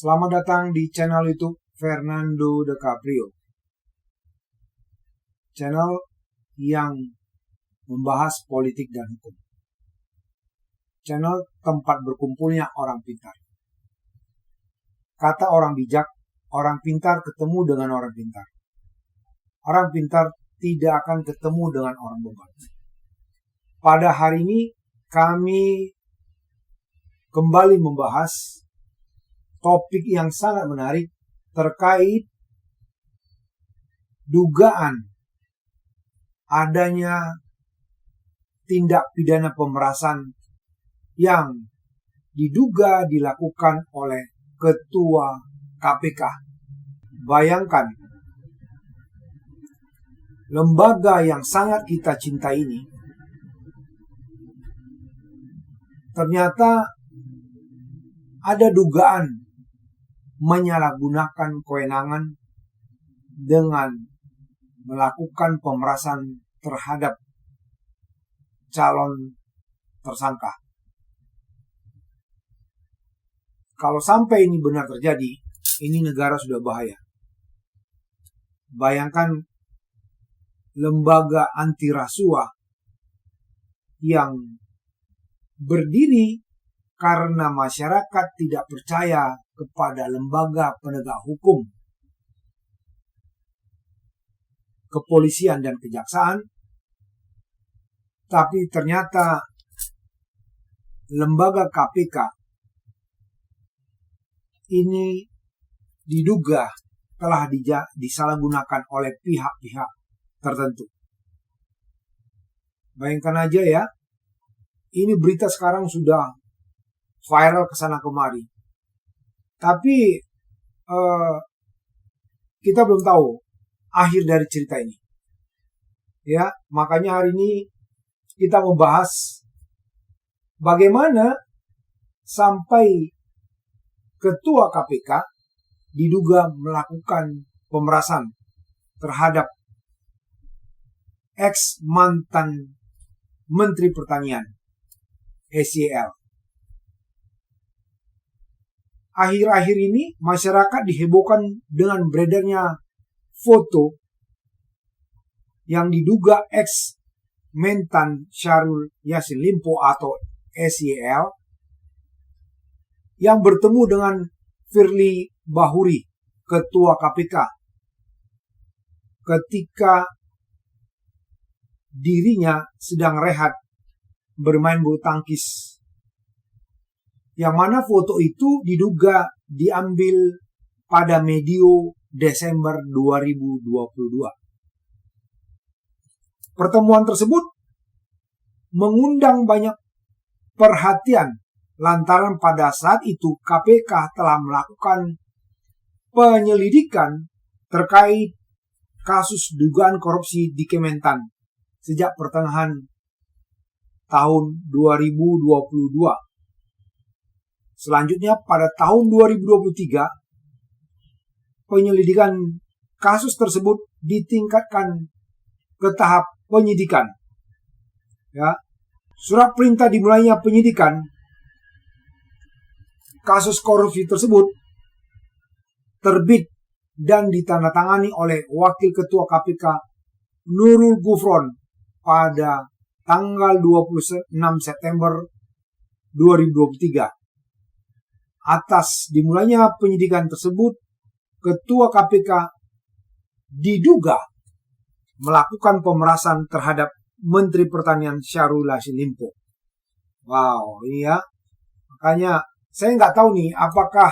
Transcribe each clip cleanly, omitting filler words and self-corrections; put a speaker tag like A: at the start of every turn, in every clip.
A: Selamat datang di channel YouTube Fernando De Caprio. Channel yang membahas politik dan hukum. Channel tempat berkumpulnya orang pintar. Kata orang bijak, orang pintar ketemu dengan orang pintar. Orang pintar tidak akan ketemu dengan orang bodoh. Pada hari ini kami kembali membahas topik yang sangat menarik terkait dugaan adanya tindak pidana pemerasan yang diduga dilakukan oleh Ketua KPK. Bayangkan, lembaga yang sangat kita cintai ini ternyata ada dugaan menyalahgunakan kewenangan dengan melakukan pemerasan terhadap calon tersangka. Kalau sampai ini benar terjadi, ini negara sudah bahaya. Bayangkan lembaga anti rasuah yang berdiri karena masyarakat tidak percaya kepada lembaga penegak hukum, kepolisian dan kejaksaan, tapi ternyata lembaga KPK ini diduga telah disalahgunakan oleh pihak-pihak tertentu. Bayangkan aja ya, ini berita sekarang sudah viral kesana kemari. Tapi kita belum tahu akhir dari cerita ini. Ya, makanya hari ini kita membahas bagaimana sampai Ketua KPK diduga melakukan pemerasan terhadap ex mantan Menteri Pertanian SYL. Akhir-akhir ini masyarakat dihebohkan dengan beredarnya foto yang diduga ex mentan Syahrul Yassin Limpo atau SYL yang bertemu dengan Firly Bahuri, Ketua KPK, ketika dirinya sedang rehat bermain bulu tangkis. Yang mana foto itu diduga diambil pada medio Desember 2022. Pertemuan tersebut mengundang banyak perhatian lantaran pada saat itu KPK telah melakukan penyelidikan terkait kasus dugaan korupsi di Kementan sejak pertengahan tahun 2022. Selanjutnya pada tahun 2023, penyelidikan kasus tersebut ditingkatkan ke tahap penyidikan. Ya, surat perintah dimulainya penyidikan kasus korupsi tersebut terbit dan ditandatangani oleh Wakil Ketua KPK Nurul Gufron pada tanggal 26 September 2023. Atas dimulainya penyidikan tersebut, Ketua KPK diduga melakukan pemerasan terhadap Menteri Pertanian Syahrul Yassin Limpo. Wow, ini ya. Makanya saya nggak tahu nih apakah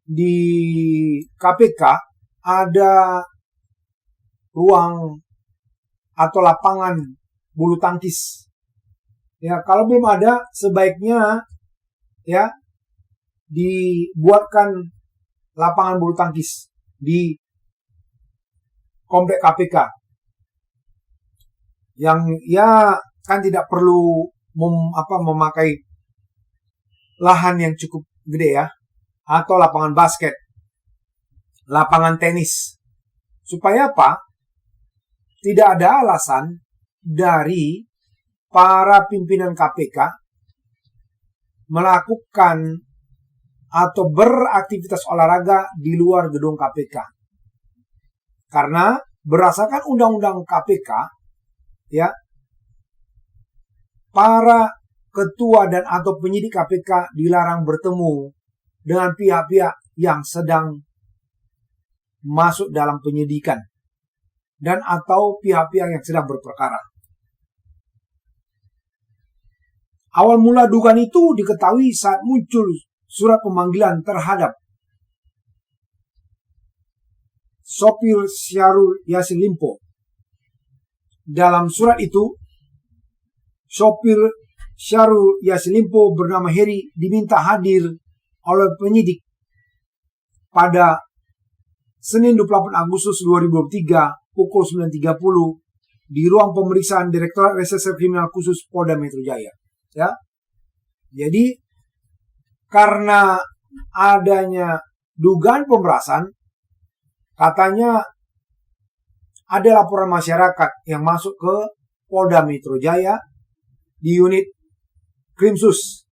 A: di KPK ada ruang atau lapangan bulu tangkis. Ya, kalau belum ada, sebaiknya ya dibuatkan lapangan bulu tangkis di komplek KPK yang ya kan tidak perlu memakai lahan yang cukup gede ya, atau lapangan basket, lapangan tenis, supaya apa? Tidak ada alasan dari para pimpinan KPK melakukan atau beraktivitas olahraga di luar gedung KPK. Karena berdasarkan Undang-Undang KPK, ya, para ketua dan atau penyidik KPK dilarang bertemu dengan pihak-pihak yang sedang masuk dalam penyidikan dan atau pihak-pihak yang sedang berperkara. Awal mula dugaan itu diketahui saat muncul surat pemanggilan terhadap sopir Syahrul Yassin Limpo. Dalam surat itu, sopir Syahrul Yassin Limpo bernama Heri diminta hadir oleh penyidik pada Senin 28 Agustus 2023 pukul 9.30 di ruang pemeriksaan Direktorat Reserse Kriminal Khusus Polda Metro Jaya. Ya, jadi karena adanya dugaan pemerasan, katanya ada laporan masyarakat yang masuk ke Polda Metro Jaya di unit Krimsus.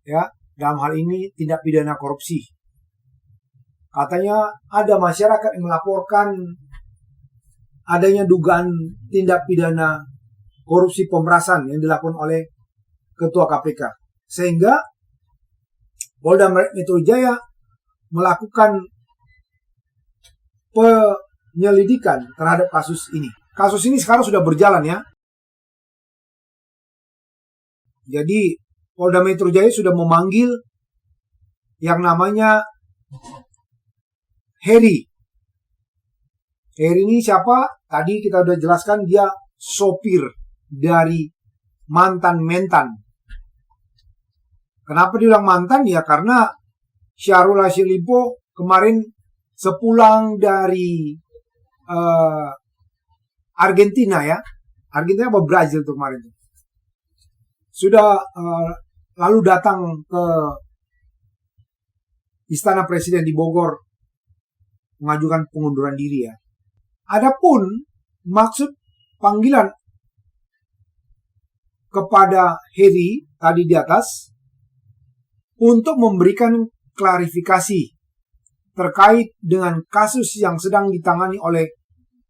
A: Ya, dalam hal ini tindak pidana korupsi. Katanya ada masyarakat yang melaporkan adanya dugaan tindak pidana korupsi pemerasan yang dilakukan oleh Ketua KPK. Sehingga Polda Metro Jaya melakukan penyelidikan terhadap kasus ini. Kasus ini sekarang sudah berjalan, ya. Jadi Polda Metro Jaya sudah memanggil yang namanya Heri. Heri ini siapa? Tadi kita sudah jelaskan, dia sopir dari mantan mentan. Kenapa dibilang mantan? Ya karena Syahrul Yassin Limpo kemarin sepulang dari Argentina, ya. Argentina apa Brazil tuh kemarin tuh. Sudah lalu datang ke Istana Presiden di Bogor mengajukan pengunduran diri, ya. Adapun maksud panggilan kepada Heri tadi di atas untuk memberikan klarifikasi terkait dengan kasus yang sedang ditangani oleh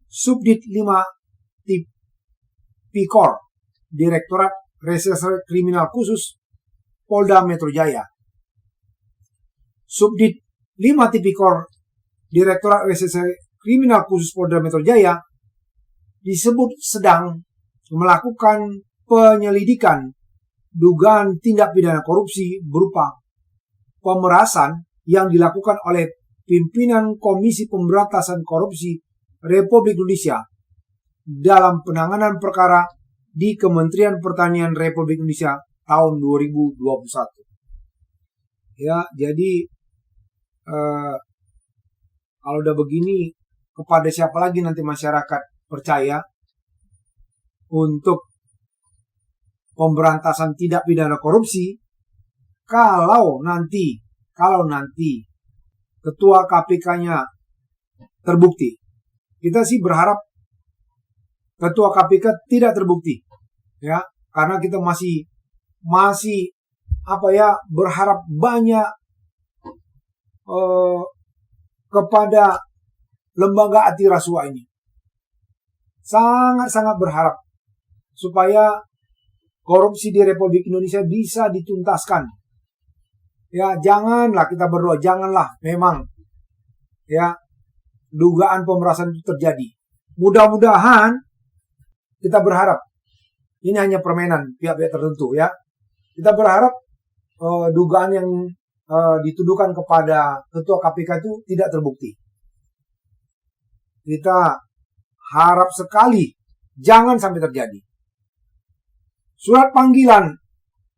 A: Subdit 5 Tipikor Direktorat Reserse Kriminal Khusus Polda Metro Jaya. Subdit 5 Tipikor Direktorat Reserse Kriminal Khusus Polda Metro Jaya disebut sedang melakukan penyelidikan dugaan tindak pidana korupsi berupa pemerasan yang dilakukan oleh pimpinan Komisi Pemberantasan Korupsi Republik Indonesia dalam penanganan perkara di Kementerian Pertanian Republik Indonesia tahun 2021. Ya, jadi kalau udah begini, kepada siapa lagi nanti masyarakat percaya untuk pemberantasan tindak pidana korupsi kalau nanti ketua KPK-nya terbukti. Kita sih berharap ketua KPK tidak terbukti, ya, karena kita masih berharap banyak kepada lembaga anti rasuah ini. Sangat-sangat berharap supaya korupsi di Republik Indonesia bisa dituntaskan. Ya, janganlah kita berdoa, janganlah memang ya dugaan pemerasan itu terjadi. Mudah-mudahan kita berharap ini hanya permainan pihak-pihak tertentu, ya. Kita berharap dugaan yang dituduhkan kepada ketua KPK itu tidak terbukti. Kita harap sekali jangan sampai terjadi. Surat panggilan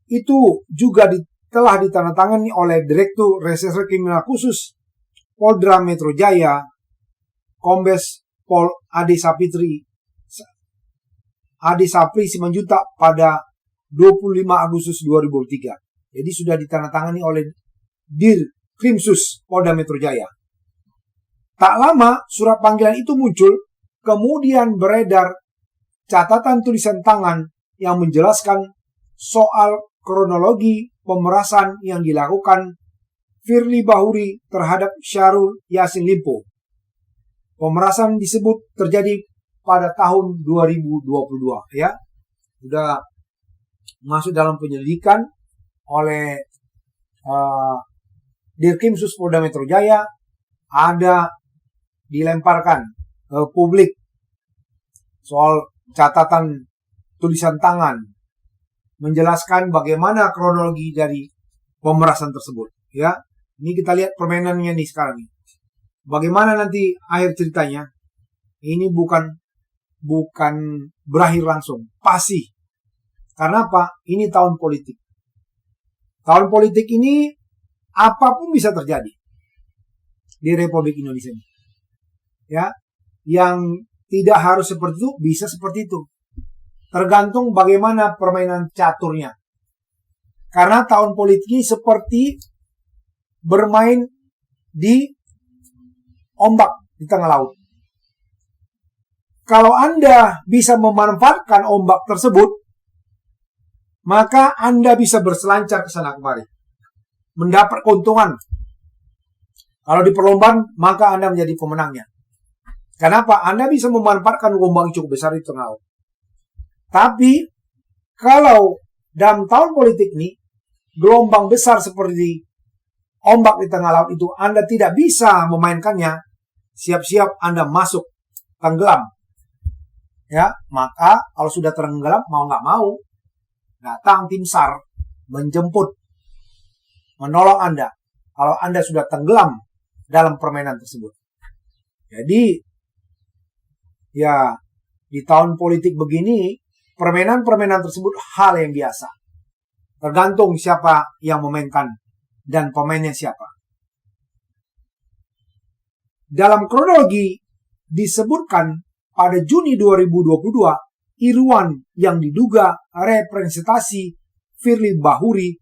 A: itu juga telah ditandatangani oleh Direktur Reserse Kriminal Khusus Polda Metro Jaya, Kombes Pol Ade Sapri Simanjuntak pada 25 Agustus 2003. Jadi sudah ditandatangani oleh Dir Krimsus Polda Metro Jaya. Tak lama surat panggilan itu muncul, kemudian beredar catatan tulisan tangan yang menjelaskan soal kronologi pemerasan yang dilakukan Firly Bahuri terhadap Syahrul Yassin Limpo. Pemerasan disebut terjadi pada tahun 2022 ya. Sudah masuk dalam penyelidikan oleh Dirkrimsus Polda Metro Jaya, ada dilemparkan ke publik soal catatan tulisan tangan menjelaskan bagaimana kronologi dari pemerasan tersebut ya. Ini kita lihat permainannya nih sekarang nih. Bagaimana nanti akhir ceritanya? Ini bukan berakhir langsung, pasti. Karena apa? Ini tahun politik. Tahun politik ini apapun bisa terjadi di Republik Indonesia ini. Ya, yang tidak harus seperti itu bisa seperti itu. Tergantung bagaimana permainan caturnya. Karena tahun politik ini seperti bermain di ombak di tengah laut. Kalau Anda bisa memanfaatkan ombak tersebut, maka Anda bisa berselancar ke sana kemari, mendapat keuntungan. Kalau di perlombaan, maka Anda menjadi pemenangnya. Kenapa? Anda bisa memanfaatkan gelombang cukup besar di tengah laut. Tapi, kalau dalam tahun politik ini, gelombang besar seperti ombak di tengah laut itu Anda tidak bisa memainkannya, siap-siap Anda masuk tenggelam. Ya, maka kalau sudah tenggelam, mau nggak mau, datang tim SAR menjemput, menolong Anda. Kalau Anda sudah tenggelam dalam permainan tersebut. Jadi, ya, di tahun politik begini, permainan-permainan tersebut hal yang biasa. Tergantung siapa yang memainkan dan pemainnya siapa. Dalam kronologi disebutkan pada Juni 2022, Irwan yang diduga representasi Firly Bahuri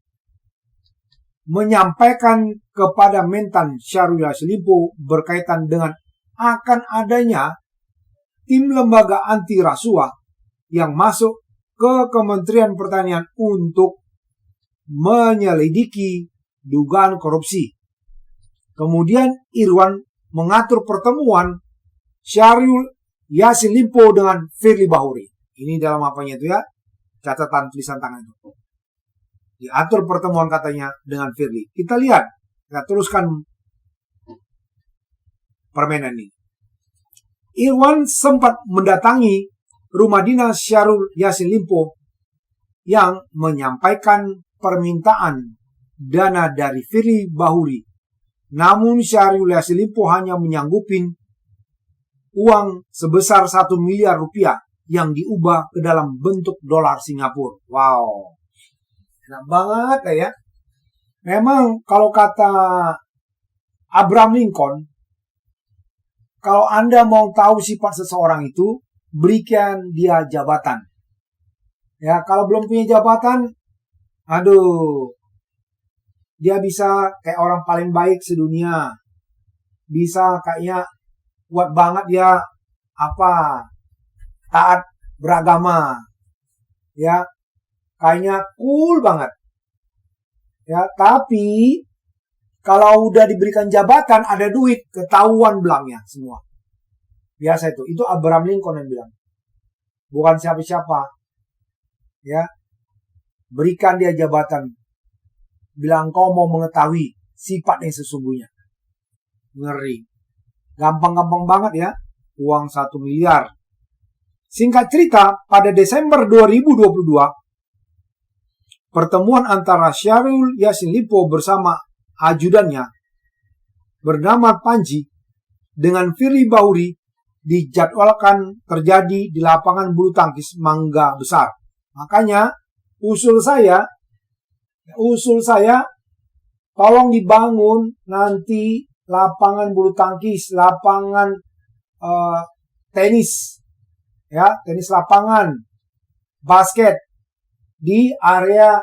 A: menyampaikan kepada mentan Syahrul Yassin Limpo berkaitan dengan akan adanya tim lembaga anti rasuah yang masuk ke Kementerian Pertanian untuk menyelidiki dugaan korupsi. Kemudian Irwan mengatur pertemuan Syahrul Yassin Limpo dengan Firly Bahuri. Ini dalam apanya itu ya? Catatan tulisan tangan itu. Diatur pertemuan katanya dengan Firly. Kita lihat. Kita teruskan permainan ini. Irwan sempat mendatangi rumah dinas Syahrul Yassin Limpo yang menyampaikan permintaan dana dari Firly Bahuri. Namun Syahrul Yassin Limpo hanya menyanggupin uang sebesar 1 miliar rupiah yang diubah ke dalam bentuk dolar Singapura. Wow. Enak banget ya. Memang kalau kata Abraham Lincoln, kalau Anda mau tahu sifat seseorang itu, berikan dia jabatan. Ya, kalau belum punya jabatan, aduh, dia bisa kayak orang paling baik sedunia. Bisa kayaknya kuat banget dia taat beragama. Ya, kayaknya cool banget. Ya, tapi kalau udah diberikan jabatan, ada duit, ketahuan belangnya semua. Biasa itu. Itu Abraham Lincoln yang bilang. Bukan siapa-siapa. Ya. Berikan dia jabatan. Bilang kau mau mengetahui sifat yang sesungguhnya. Ngeri. Gampang-gampang banget ya. Uang 1 miliar. Singkat cerita, pada Desember 2022, pertemuan antara Syahrul Yassin Limpo bersama ajudannya bernama Panji dengan Firly Bahuri dijadwalkan terjadi di lapangan bulu tangkis Mangga Besar. Makanya usul saya tolong dibangun nanti lapangan bulu tangkis, lapangan tenis, ya, tenis lapangan, basket di area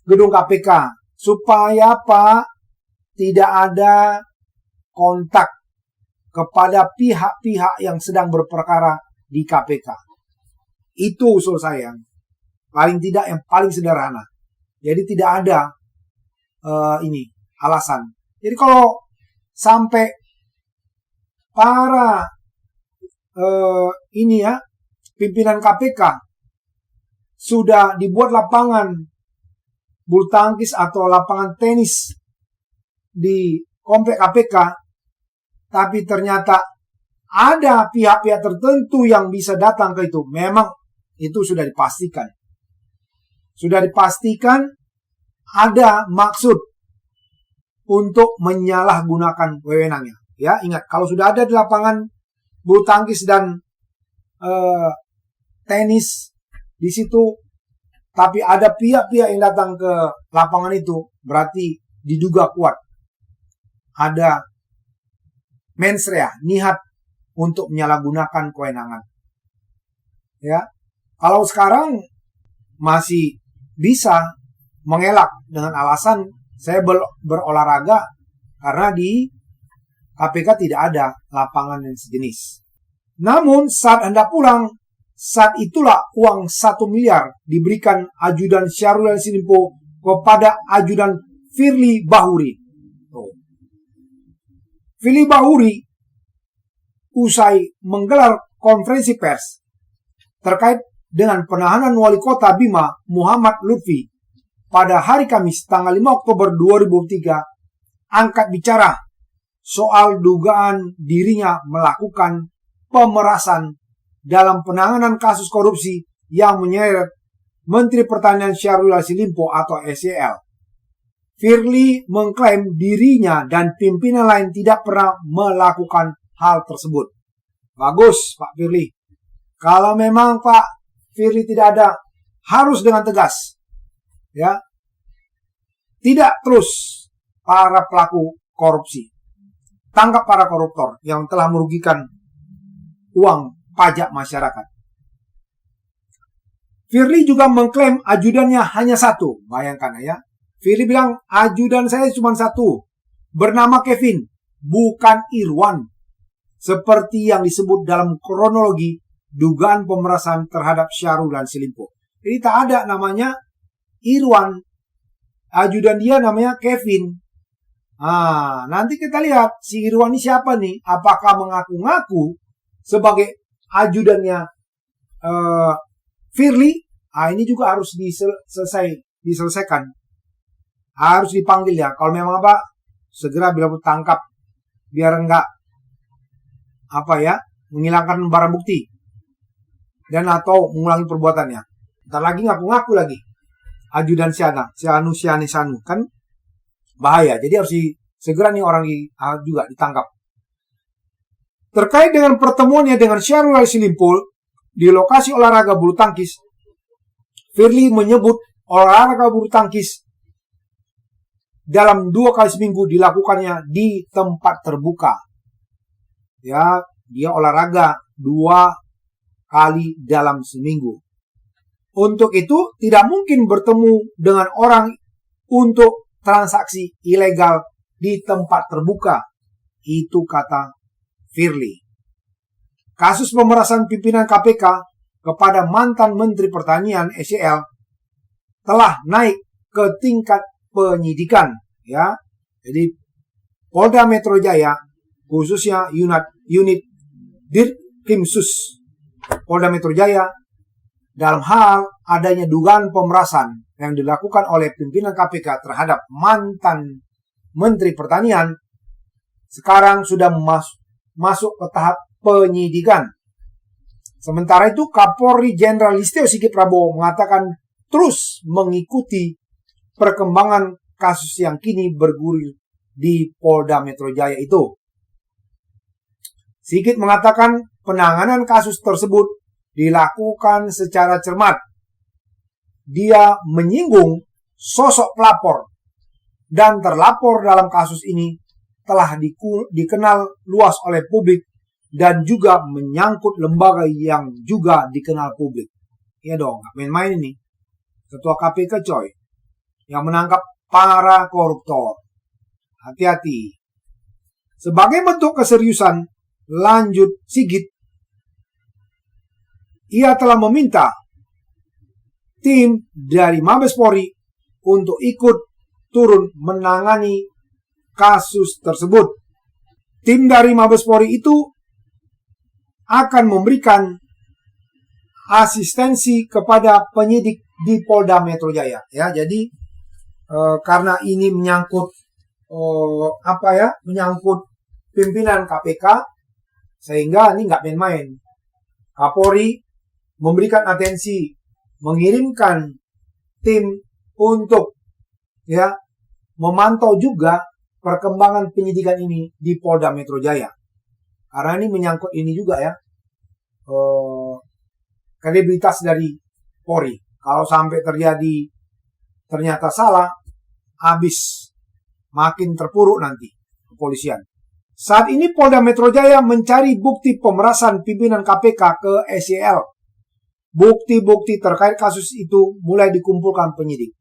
A: gedung KPK supaya Pak tidak ada kontak kepada pihak-pihak yang sedang berperkara di KPK. Itu usul saya. Paling tidak yang paling sederhana. Jadi tidak ada alasan. Jadi kalau sampai para pimpinan KPK sudah dibuat lapangan bulu tangkis atau lapangan tenis di komplek KPK, tapi ternyata ada pihak-pihak tertentu yang bisa datang ke itu, memang itu sudah dipastikan. Sudah dipastikan ada maksud untuk menyalahgunakan wewenangnya. Ya, ingat, kalau sudah ada di lapangan bulu tangkis dan tenis di situ, tapi ada pihak-pihak yang datang ke lapangan itu, berarti diduga kuat ada mens rea, niat untuk menyalahgunakan kewenangan. Ya, kalau sekarang masih bisa mengelak dengan alasan saya berolahraga karena di KPK tidak ada lapangan yang sejenis. Namun saat hendak pulang, saat itulah uang 1 miliar diberikan ajudan Syahrul Yassin Limpo kepada ajudan Firly Bahuri. Firly Bahuri usai menggelar konferensi pers terkait dengan penahanan wali kota Bima Muhammad Lutfi pada hari Kamis tanggal 5 Oktober 2003 angkat bicara soal dugaan dirinya melakukan pemerasan dalam penanganan kasus korupsi yang menyeret Menteri Pertanian Syahrul Yassin Limpo atau SYL. Firly mengklaim dirinya dan pimpinan lain tidak pernah melakukan hal tersebut. Bagus, Pak Firly. Kalau memang Pak Firly tidak ada, harus dengan tegas. Ya. Tidak terus para pelaku korupsi. Tangkap para koruptor yang telah merugikan uang pajak masyarakat. Firly juga mengklaim ajudannya hanya satu. Bayangkan ya. Firly bilang ajudan saya cuma satu. Bernama Kevin. Bukan Irwan. Seperti yang disebut dalam kronologi dugaan pemerasan terhadap Syahrul Yassin Limpo. Jadi tak ada namanya Irwan. Ajudan dia namanya Kevin. Nanti kita lihat si Irwan ini siapa nih? Apakah mengaku-ngaku sebagai ajudannya Firly? Ini juga harus diselesaikan. Harus dipanggil ya. Kalau memang segera bila tangkap biar enggak menghilangkan barang bukti dan atau mengulangi perbuatannya. Ntar lagi ngaku-ngaku lagi. Ajudan Sanu kan bahaya. Jadi harus segera nih orang juga ditangkap. Terkait dengan pertemuannya dengan Syahrul Yassin Limpo di lokasi olahraga bulu tangkis, Firly menyebut olahraga bulu tangkis dalam 2 kali seminggu dilakukannya di tempat terbuka. Ya, dia olahraga 2 kali dalam seminggu. Untuk itu tidak mungkin bertemu dengan orang untuk transaksi ilegal di tempat terbuka. Itu kata Firly. Kasus pemerasan pimpinan KPK kepada mantan Menteri Pertanian SYL telah naik ke tingkat penyidikan, ya. Jadi Polda Metro Jaya, khususnya unit Dirkrimsus Polda Metro Jaya, dalam hal adanya dugaan pemerasan yang dilakukan oleh pimpinan KPK terhadap mantan Menteri Pertanian, sekarang sudah masuk ke tahap penyidikan. Sementara itu, Kapolri Jenderal Listio Sigit Prabowo mengatakan terus mengikuti perkembangan kasus yang kini bergulir di Polda Metro Jaya itu. Sigit mengatakan penanganan kasus tersebut dilakukan secara cermat. Dia menyinggung sosok pelapor dan terlapor dalam kasus ini telah dikenal luas oleh publik dan juga menyangkut lembaga yang juga dikenal publik. Ya dong, gak main-main ini. Ketua KPK coy, yang menangkap para koruptor. Hati-hati. Sebagai bentuk keseriusan, lanjut Sigit, ia telah meminta tim dari Mabes Polri untuk ikut turun menangani kasus tersebut. Tim dari Mabes Polri itu akan memberikan asistensi kepada penyidik di Polda Metro Jaya. Ya, jadi karena ini menyangkut menyangkut pimpinan KPK, sehingga ini nggak main-main. Kapolri memberikan atensi, mengirimkan tim untuk memantau juga perkembangan penyidikan ini di Polda Metro Jaya. Karena ini menyangkut ini juga kredibilitas dari Polri. Kalau sampai ternyata salah, habis, makin terpuruk nanti kepolisian. Saat ini Polda Metro Jaya mencari bukti pemerasan pimpinan KPK ke SYL. Bukti-bukti terkait kasus itu mulai dikumpulkan penyidik.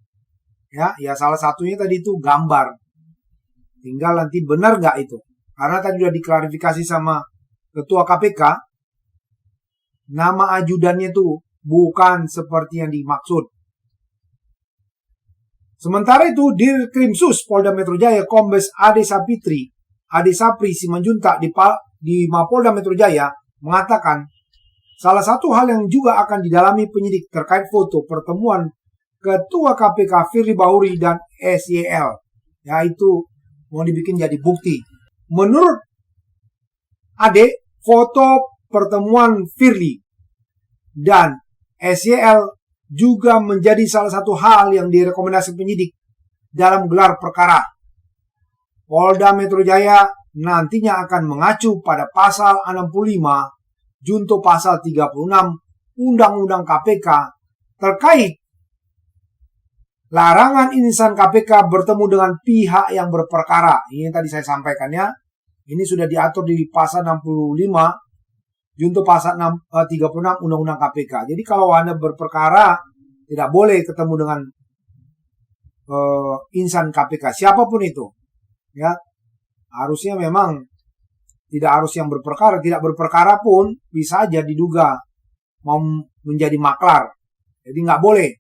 A: Ya salah satunya tadi itu gambar. Tinggal nanti benar nggak itu. Karena tadi sudah diklarifikasi sama Ketua KPK, nama ajudannya itu bukan seperti yang dimaksud. Sementara itu, Dirkrimsus Polda Metro Jaya Kombes Ade Sapri Simanjuntak di Mapolda Metro Jaya mengatakan salah satu hal yang juga akan didalami penyidik terkait foto pertemuan Ketua KPK Firly Bahuri dan SYL, yaitu mau dibikin jadi bukti. Menurut Ade, foto pertemuan Firly dan SYL juga menjadi salah satu hal yang direkomendasi penyidik dalam gelar perkara. Polda Metro Jaya nantinya akan mengacu pada pasal 65 junto pasal 36 Undang-Undang KPK terkait larangan insan KPK bertemu dengan pihak yang berperkara. Ini yang tadi saya sampaikan ya. Ini sudah diatur di pasal 65 junto pasal 36 Undang-Undang KPK. Jadi kalau Anda berperkara tidak boleh ketemu dengan insan KPK siapapun itu. Ya, harusnya memang tidak harus yang berperkara. Tidak berperkara pun bisa aja diduga mau menjadi maklar. Jadi nggak boleh.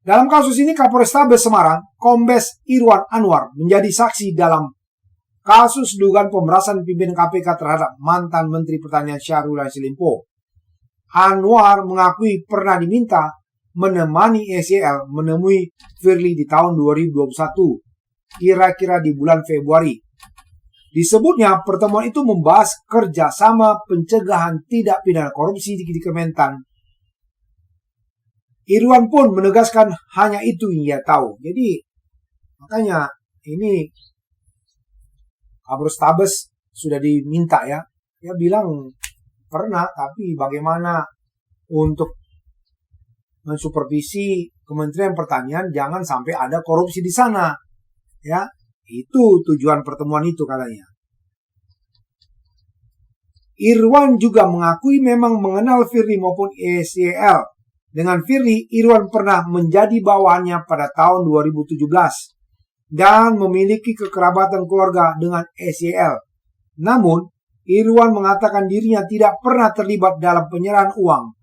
A: Dalam kasus ini Kapolrestabes Semarang, Kombes Irwan Anwar menjadi saksi dalam kasus dugaan pemerasan pimpinan KPK terhadap mantan Menteri Pertanian Syahrul Yassin Limpo. Anwar mengakui pernah diminta menemani SYL menemui Firly di tahun 2021. Kira-kira di bulan Februari. Disebutnya pertemuan itu membahas kerjasama pencegahan tidak pidana korupsi di Kementan. Irwan pun menegaskan hanya itu yang ia tahu. Jadi makanya ini Kapolrestabes sudah diminta ya. Dia bilang pernah, tapi bagaimana untuk mensupervisi Kementerian Pertanian jangan sampai ada korupsi di sana. Ya, itu tujuan pertemuan itu katanya. Irwan juga mengakui memang mengenal Firly maupun SYL. Dengan Firly, Irwan pernah menjadi bawahannya pada tahun 2017 dan memiliki kekerabatan keluarga dengan SYL. Namun, Irwan mengatakan dirinya tidak pernah terlibat dalam penyerahan uang.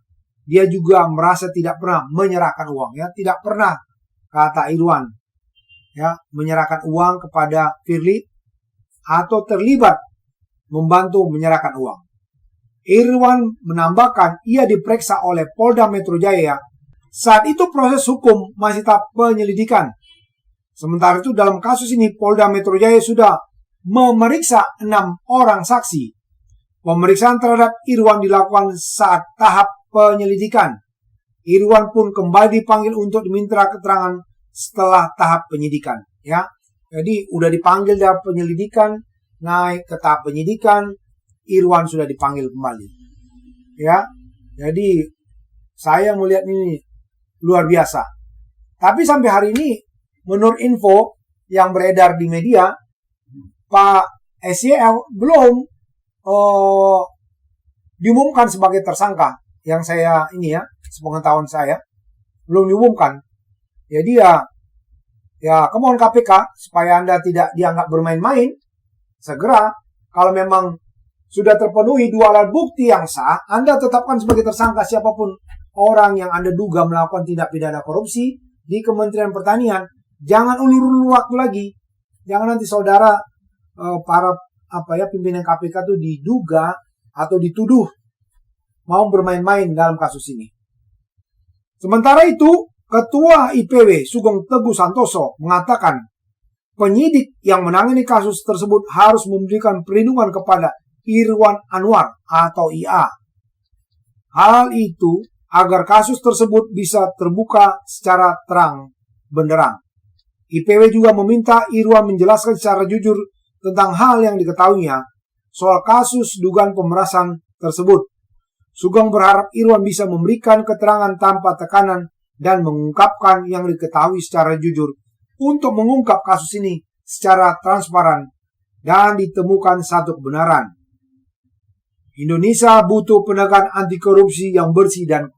A: Dia juga merasa tidak pernah menyerahkan uang. Ya, tidak pernah, kata Irwan. Ya, menyerahkan uang kepada Firly atau terlibat membantu menyerahkan uang. Irwan menambahkan ia diperiksa oleh Polda Metro Jaya. Saat itu proses hukum masih tahap penyelidikan. Sementara itu dalam kasus ini Polda Metro Jaya sudah memeriksa 6 orang saksi. Pemeriksaan terhadap Irwan dilakukan saat tahap penyelidikan. Irwan pun kembali dipanggil untuk diminta keterangan setelah tahap penyidikan, ya. Jadi udah dipanggil dalam penyelidikan, naik ke tahap penyidikan, Irwan sudah dipanggil kembali. Ya. Jadi saya melihat ini luar biasa. Tapi sampai hari ini menurut info yang beredar di media, Pak SYL belum diumumkan sebagai tersangka. Yang saya ini ya, sepengetahuan saya belum diumumkan. Jadi ya kemohon KPK supaya Anda tidak dianggap bermain-main, segera kalau memang sudah terpenuhi 2 alat bukti yang sah, Anda tetapkan sebagai tersangka siapapun orang yang Anda duga melakukan tindak pidana korupsi di Kementerian Pertanian. Jangan ulur-ulur waktu lagi. Jangan nanti saudara para pimpinan KPK itu diduga atau dituduh mau bermain-main dalam kasus ini. Sementara itu, Ketua IPW Sugeng Teguh Santoso mengatakan penyidik yang menangani kasus tersebut harus memberikan perlindungan kepada Irwan Anwar atau IA. Hal itu agar kasus tersebut bisa terbuka secara terang benderang. IPW juga meminta Irwan menjelaskan secara jujur tentang hal yang diketahuinya soal kasus dugaan pemerasan tersebut. Sugeng berharap Irwan bisa memberikan keterangan tanpa tekanan dan mengungkapkan yang diketahui secara jujur untuk mengungkap kasus ini secara transparan dan ditemukan satu kebenaran. Indonesia butuh penegakan anti korupsi yang bersih dan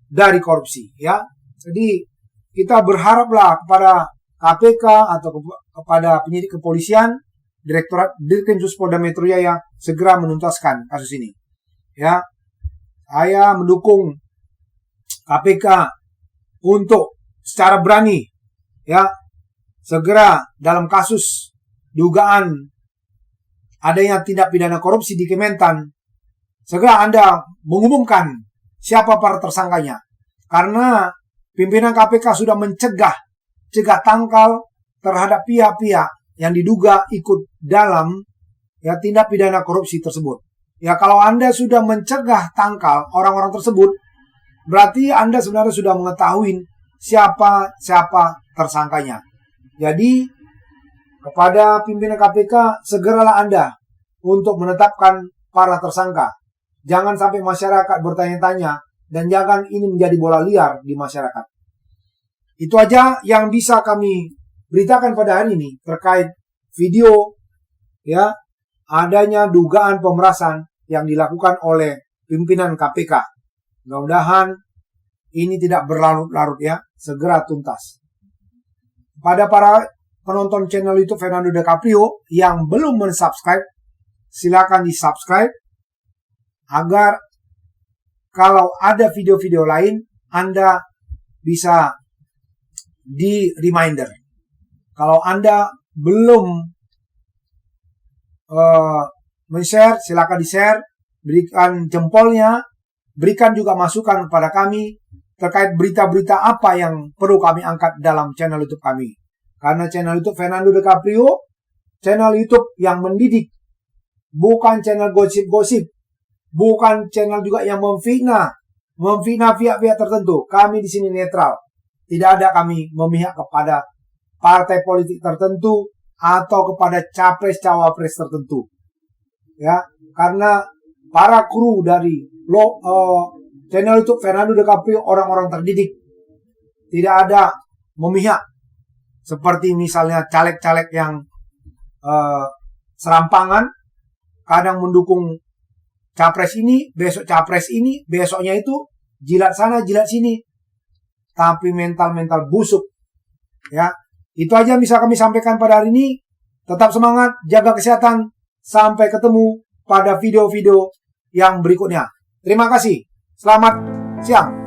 A: dari korupsi, ya. Jadi kita berharaplah kepada KPK atau kepada penyidik kepolisian, Direktorat Dirkrimsus Polda Metro Jaya segera menuntaskan kasus ini. Ya, saya mendukung KPK untuk secara berani, ya, segera dalam kasus dugaan adanya tindak pidana korupsi di Kementan, segera Anda mengumumkan siapa para tersangkanya. Karena pimpinan KPK sudah mencegah tangkal terhadap pihak-pihak yang diduga ikut dalam tindak pidana korupsi tersebut. Ya, kalau Anda sudah mencegah tangkal orang-orang tersebut, berarti Anda sebenarnya sudah mengetahui siapa tersangkanya. Jadi, kepada pimpinan KPK, segeralah Anda untuk menetapkan para tersangka. Jangan sampai masyarakat bertanya-tanya dan jangan ini menjadi bola liar di masyarakat. Itu aja yang bisa kami beritakan pada hari ini terkait video adanya dugaan pemerasan yang dilakukan oleh pimpinan KPK. Mudah-mudahan ini tidak berlarut-larut, segera tuntas. Pada para penonton channel YouTube Fernando DiCaprio yang belum mensubscribe, silakan di-subscribe agar kalau ada video-video lain Anda bisa di-reminder. Kalau Anda belum men-share, silakan di-share, berikan jempolnya, berikan juga masukan kepada kami terkait berita-berita apa yang perlu kami angkat dalam channel YouTube kami. Karena channel YouTube Fernando DiCaprio, channel YouTube yang mendidik, bukan channel gosip-gosip, bukan channel juga yang memfitnah pihak-pihak tertentu. Kami di sini netral. Tidak ada kami memihak kepada partai politik tertentu atau kepada capres-cawapres tertentu. Ya, karena para kru dari channel YouTube Fernando DiCaprio orang-orang terdidik. Tidak ada memihak. Seperti misalnya caleg-caleg yang serampangan, kadang mendukung capres ini, besok capres ini, besoknya itu jilat sana, jilat sini. Tapi mental-mental busuk. Ya, itu aja yang bisa kami sampaikan pada hari ini. Tetap semangat, jaga kesehatan. Sampai ketemu pada video-video yang berikutnya. Terima kasih. Selamat siang.